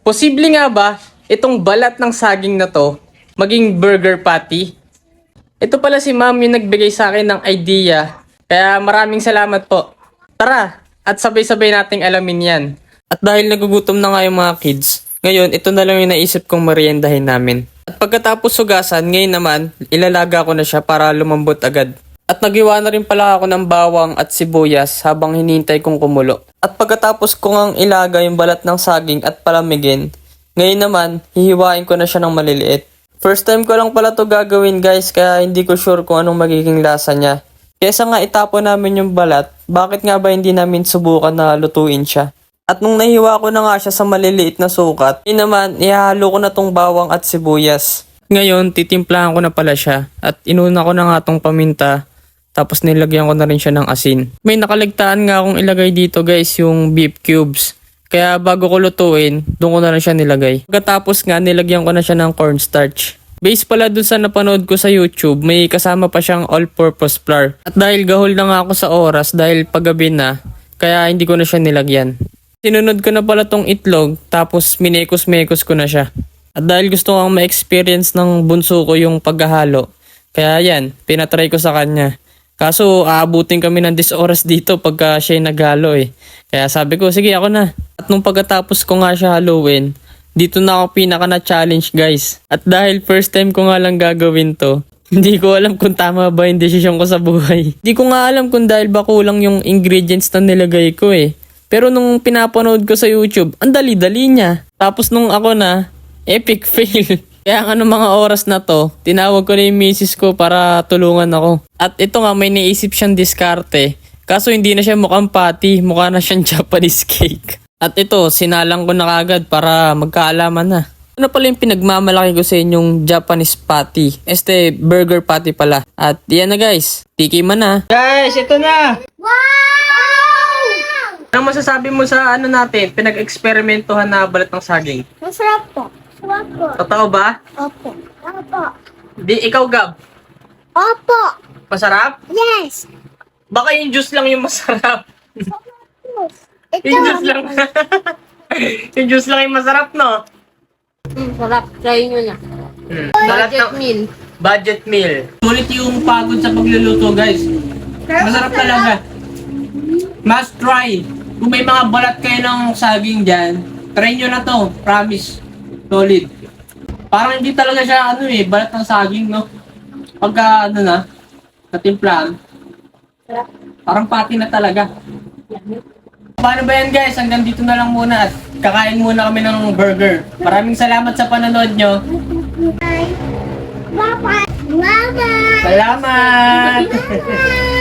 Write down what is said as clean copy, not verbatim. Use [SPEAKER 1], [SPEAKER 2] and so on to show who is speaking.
[SPEAKER 1] Posible nga ba itong balat ng saging na to maging burger patty? Ito pala si ma'am yung nagbigay sa akin ng idea. Kaya maraming salamat po. Tara, at sabay-sabay nating alamin yan. At dahil nagugutom na nga yung mga kids, ngayon ito na lang yung naisip kong meriendahin namin. At pagkatapos sugasan, ngayon naman, ilalaga ko na siya para lumambot agad. At nagiwa na rin pala ako ng bawang at sibuyas habang hinihintay kong kumulo. At pagkatapos ko ngang ilaga yung balat ng saging at palamigin, ngayon naman, hihiwain ko na siya ng maliliit. First time ko lang pala to gagawin guys, kaya hindi ko sure kung anong magiging lasa niya. Kesa nga itapon namin yung balat, bakit nga ba hindi namin subukan na lutuin siya? At nung nahiwa ko na nga siya sa maliliit na sukat, yun naman, ihalo ko na tong bawang at sibuyas. Ngayon, titimplahan ko na pala siya at inuna ko na nga tong paminta. Tapos nilagyan ko na rin siya ng asin. May nakaligtaan nga akong ilagay dito guys, yung beef cubes. Kaya bago ko lutuin, doon ko na rin siya nilagay. Pagkatapos nga, nilagyan ko na siya ng cornstarch. Based pala dun sa napanood ko sa YouTube, may kasama pa siyang all-purpose flour. At dahil gahol na nga ako sa oras dahil paggabi na, kaya hindi ko na siya nilagyan. Sinunod ko na pala tong itlog, tapos minekos-mekos ko na siya. At dahil gusto ko ma-experience ng bunso ko yung paghahalo, kaya yan, pinatry ko sa kanya. Kaso aabutin kami ng 10 oras dito pagka siya naghalo eh. Kaya sabi ko, sige ako na. At nung pagkatapos ko nga siya haluin, dito na ako pinaka na-challenge guys. At dahil first time ko nga lang gagawin to, hindi ko alam kung tama ba yung desisyon ko sa buhay. Hindi ko nga alam kung dahil ba kulang yung ingredients na nilagay ko eh. Pero nung pinapanood ko sa YouTube, ang dali-dali niya. Tapos nung ako na, epic fail. Kaya nga nung mga oras na to, tinawag ko na yung misis ko para tulungan ako. At ito nga, may naisip siyang diskarte. Kaso hindi na siya mukhang patty, mukha na siyang Japanese cake. At ito, sinalang ko na kagad para magkaalaman na. Ano pala yung pinagmamalaki ko sa inyong Japanese patty? Burger patty pala. At yan na guys, tikiman na. Guys, ito na!
[SPEAKER 2] Wow!
[SPEAKER 1] Anong masasabi mo sa ano natin, pinag-eksperimentohan na balat ng saging?
[SPEAKER 2] Masarap po. Masarap po.
[SPEAKER 1] Totoo ba?
[SPEAKER 2] Opo. Opo.
[SPEAKER 1] Di, ikaw Gab,
[SPEAKER 2] Opo.
[SPEAKER 1] masarap?
[SPEAKER 2] Yes.
[SPEAKER 1] Baka yung juice lang yung masarap.
[SPEAKER 2] Ito.
[SPEAKER 1] Yung juice lang. Yung juice lang yung masarap, no?
[SPEAKER 3] Sarap. Try nyo na.
[SPEAKER 1] Balat
[SPEAKER 3] Budget
[SPEAKER 1] ng
[SPEAKER 3] meal.
[SPEAKER 1] budget meal. Sulit yung pagod sa pagluluto, guys. Masarap talaga. Must try. Kung may mga balat kayo ng saging dyan, try nyo na to. Promise. Solid. Parang hindi talaga siya, balat ng saging, no? Pagka, natimplahan. Parang pati na talaga. Paano ba yan guys? Hanggang dito na lang muna at kakain muna kami ng burger. Maraming salamat sa panonood nyo.
[SPEAKER 2] Bye-bye. Bye-bye.
[SPEAKER 1] Salamat!
[SPEAKER 2] Bye-bye.